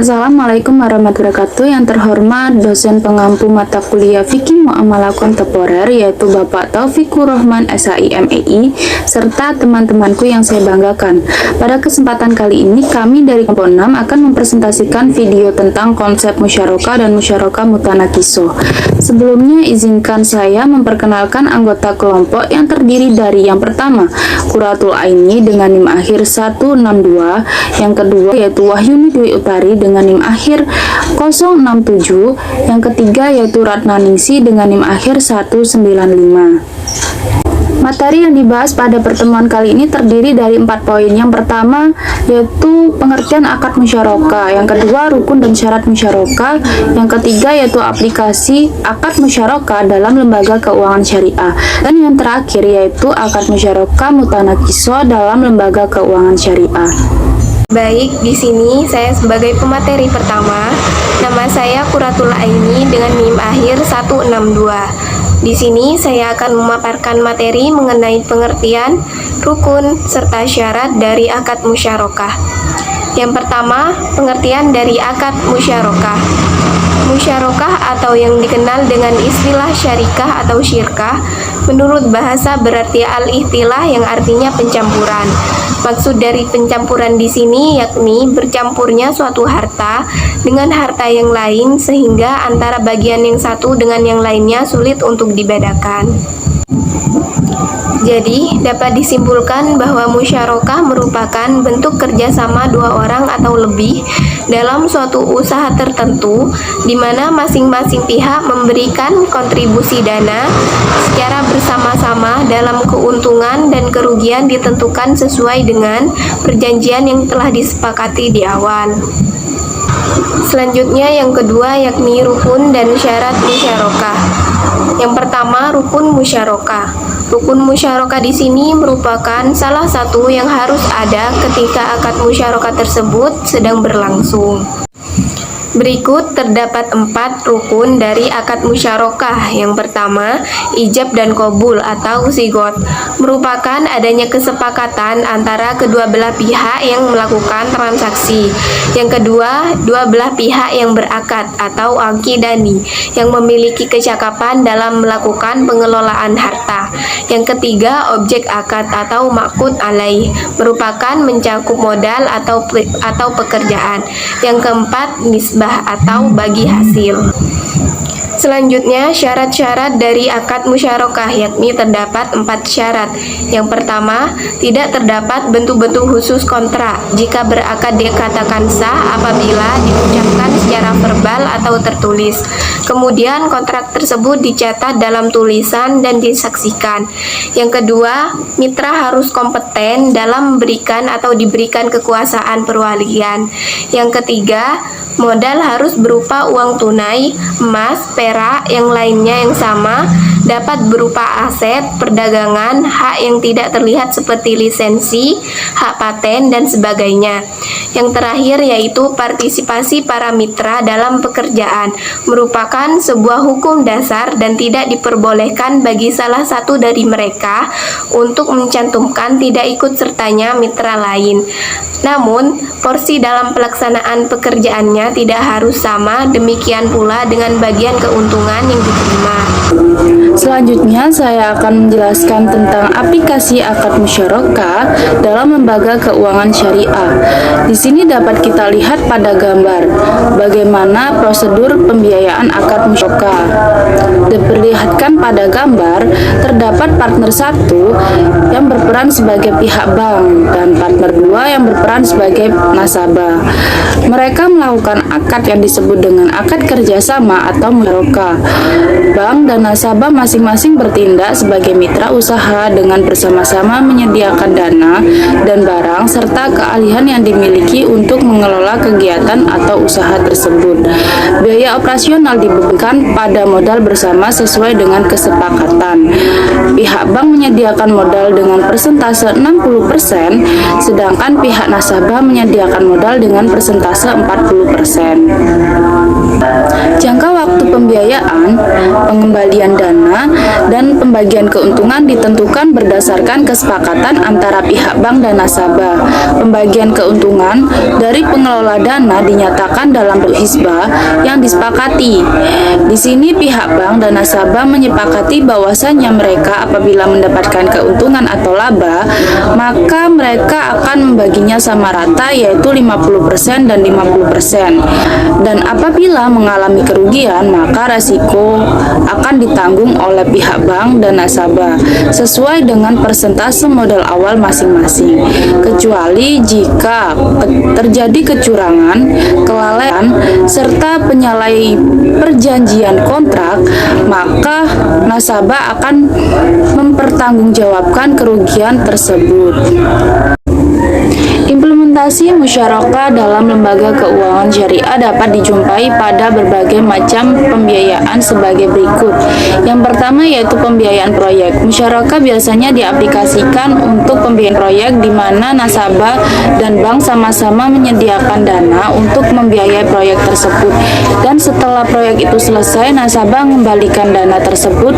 Assalamualaikum warahmatullahi wabarakatuh. Yang terhormat dosen pengampu mata kuliah Fikih Muamalah Kontemporer yaitu Bapak Taufikur Rahman SHI MEI serta teman-temanku yang saya banggakan. Pada kesempatan kali ini kami dari kelompok 6 akan mempresentasikan video tentang konsep musyarakah dan musyarakah mutanakisoh. Sebelumnya izinkan saya memperkenalkan anggota kelompok yang terdiri dari yang pertama Qurratul Aini dengan NIM akhir 162, yang kedua yaitu Wahyuni Dwi Utari dengan NIM akhir 067, yang ketiga yaitu Ratna Ningsi dengan NIM akhir 195. Materi yang dibahas pada pertemuan kali ini terdiri dari 4 poin. Yang pertama yaitu pengertian akad musyarakah, yang kedua rukun dan syarat musyarakah, yang ketiga yaitu aplikasi akad musyarakah dalam lembaga keuangan syariah, dan yang terakhir yaitu akad musyarakah mutanakisoh dalam lembaga keuangan syariah. Baik, di sini saya sebagai pemateri pertama, nama saya Qurratul Aini dengan NIM akhir 162. Di sini saya akan memaparkan materi mengenai pengertian, rukun, serta syarat dari akad musyarakah. Yang pertama, pengertian dari akad musyarakah. Musyarakah atau yang dikenal dengan istilah syarikah atau syirkah, menurut bahasa berarti al-ihtilah yang artinya pencampuran. Maksud dari pencampuran di sini yakni bercampurnya suatu harta dengan harta yang lain sehingga antara bagian yang satu dengan yang lainnya sulit untuk dibedakan. Jadi, dapat disimpulkan bahwa musyarakah merupakan bentuk kerjasama dua orang atau lebih dalam suatu usaha tertentu, di mana masing-masing pihak memberikan kontribusi dana secara bersama-sama dalam keuntungan dan kerugian ditentukan sesuai dengan perjanjian yang telah disepakati di awal. Selanjutnya yang kedua yakni rukun dan syarat musyarakah. Yang pertama, rukun musyarakah. Rukun musyarakah di sini merupakan salah satu yang harus ada ketika akad musyarakah tersebut sedang berlangsung. Berikut terdapat 4 rukun dari akad musyarakah. Yang pertama, ijab dan qabul atau sigot, merupakan adanya kesepakatan antara kedua belah pihak yang melakukan transaksi. Yang kedua, dua belah pihak yang berakad atau aqidani, yang memiliki kecakapan dalam melakukan pengelolaan harta. Yang ketiga, objek akad atau maqud alaih, merupakan mencakup modal atau pekerjaan. Yang keempat, nisbah atau bagi hasil. Selanjutnya, syarat-syarat dari akad musyarakah yakni terdapat 4 syarat. Yang pertama, tidak terdapat bentuk-bentuk khusus kontrak jika berakad dikatakan sah apabila diucapkan secara verbal atau tertulis. Kemudian kontrak tersebut dicatat dalam tulisan dan disaksikan. Yang kedua, mitra harus kompeten dalam memberikan atau diberikan kekuasaan perwalian. Yang ketiga, modal harus berupa uang tunai, emas, perak, yang lainnya yang sama, dapat berupa aset, perdagangan, hak yang tidak terlihat seperti lisensi, hak paten, dan sebagainya. Yang terakhir yaitu partisipasi para mitra dalam pekerjaan, merupakan sebuah hukum dasar dan tidak diperbolehkan bagi salah satu dari mereka untuk mencantumkan tidak ikut sertanya mitra lain. Namun, porsi dalam pelaksanaan pekerjaannya tidak harus sama, demikian pula dengan bagian keuntungan yang diterima. Selanjutnya saya akan menjelaskan tentang aplikasi akad musyarakah dalam lembaga keuangan syariah. Di sini dapat kita lihat pada gambar bagaimana prosedur pembiayaan akad musyarakah. Diperlihatkan pada gambar terdapat partner 1 yang berperan sebagai pihak bank dan partner 2 yang berperan sebagai nasabah. Mereka melakukan akad yang disebut dengan akad kerjasama atau musyarakah. Bank dan nasabah masing-masing bertindak sebagai mitra usaha dengan bersama-sama menyediakan dana dan barang serta keahlian yang dimiliki untuk mengelola kegiatan atau usaha tersebut. Biaya operasional dibebankan pada modal bersama sesuai dengan kesepakatan. Pihak bank menyediakan modal dengan persentase 60%, sedangkan pihak nasabah menyediakan modal dengan persentase 40%. Jangka waktu pembiayaan, pengembalian dana, dana dan pembagian keuntungan ditentukan berdasarkan kesepakatan antara pihak bank dan nasabah. Pembagian keuntungan dari pengelola dana dinyatakan dalam hisbah yang disepakati. Di sini pihak bank dan nasabah menyepakati bahwasannya mereka apabila mendapatkan keuntungan atau laba, maka mereka akan membaginya sama rata, yaitu 50% dan 50%. Dan apabila mengalami kerugian, maka resiko akan ditanggung oleh pihak bank dan nasabah sesuai dengan persentase modal awal masing-masing, kecuali jika terjadi kecurangan, kelalaian, serta penyalahi perjanjian kontrak, maka nasabah akan mempertanggungjawabkan kerugian tersebut. Implementasi musyarakah dalam lembaga keuangan syariah dapat dijumpai pada berbagai macam pembiayaan sebagai berikut. Yang pertama yaitu pembiayaan proyek. Musyarakah biasanya diaplikasikan untuk pembiayaan proyek di mana nasabah dan bank sama-sama menyediakan dana untuk membiayai proyek tersebut. Dan setelah proyek itu selesai, nasabah mengembalikan dana tersebut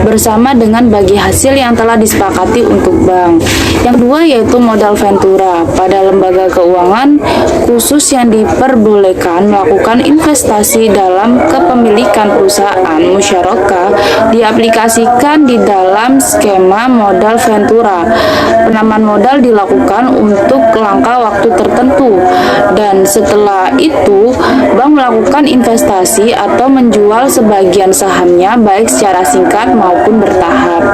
bersama dengan bagi hasil yang telah disepakati untuk bank. Yang kedua yaitu modal ventura. Pada lembaga keuangan khusus yang diperbolehkan melakukan investasi dalam kepemilikan perusahaan, musyarakah diaplikasikan di dalam skema modal ventura. Penanaman modal dilakukan untuk langkah waktu tertentu dan setelah itu bank melakukan investasi atau menjual sebagian sahamnya baik secara singkat maupun bertahap.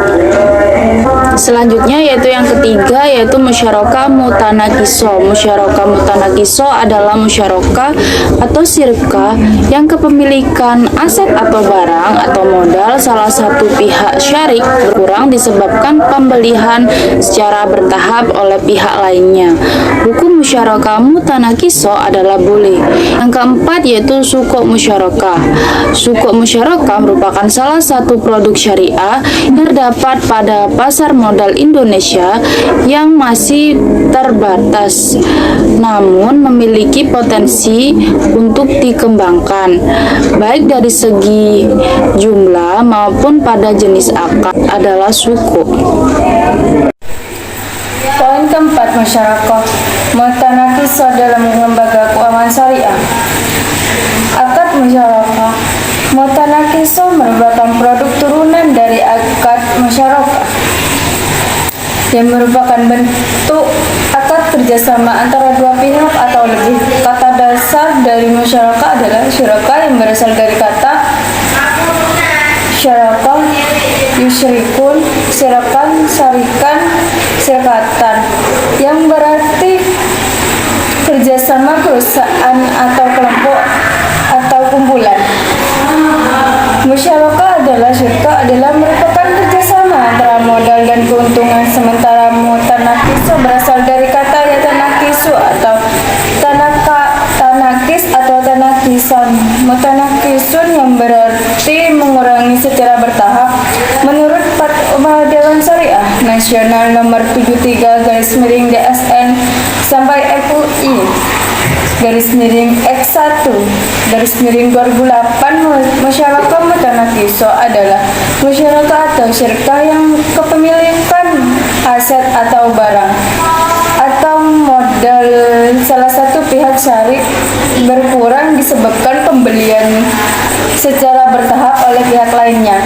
Selanjutnya yaitu yang ketiga yaitu musyarakah mutanakiso. Musyarakah mutanakiso adalah musyarakah atau syirkah yang kepemilikan aset atau barang atau modal salah satu pihak syarik berkurang disebabkan pembelian secara bertahap oleh pihak lainnya. Hukum musyarakah mutanakiso adalah boleh. Yang keempat yaitu sukuk musyarakah. Sukuk musyarakah merupakan salah satu produk syariah yang terdapat pada pasar modal Indonesia yang masih terbatas namun memiliki potensi untuk dikembangkan baik dari segi jumlah maupun pada jenis akad adalah sukuk. Poin keempat, musyarakah mutanakiso dalam lembaga keuangan syariah. Akad musyarakah mutanakiso merupakan produk turunan dari akad musyarakah yang merupakan bentuk akad kerjasama antara dua pihak atau lebih. Kata dasar dari musyarakah adalah syuraka yang berasal dari kata syaraka, yusyrikun, syirakan, syarikan, syirkatan, yang berarti kerjasama perusahaan atau kelompok atau kumpulan. Musyarakah adalah syuraka adalah merupakan kerjasama antara modal dan keuntungan, sementara mutanakiso berasal dari kata yatanakisu atau tanakis atau tanakisan. Mutanakisun yang berarti mengurangi secara bertahap. Menurut Fatwa Dewan Syariah Nasional nomor 73 /DSN sampai FUI X1 /2008, musyarakah mutanakiso adalah musyarakah atau syirkah yang kepemilikan aset atau barang atau modal salah satu pihak syarik berkurang disebabkan pembelian secara bertahap oleh pihak lainnya.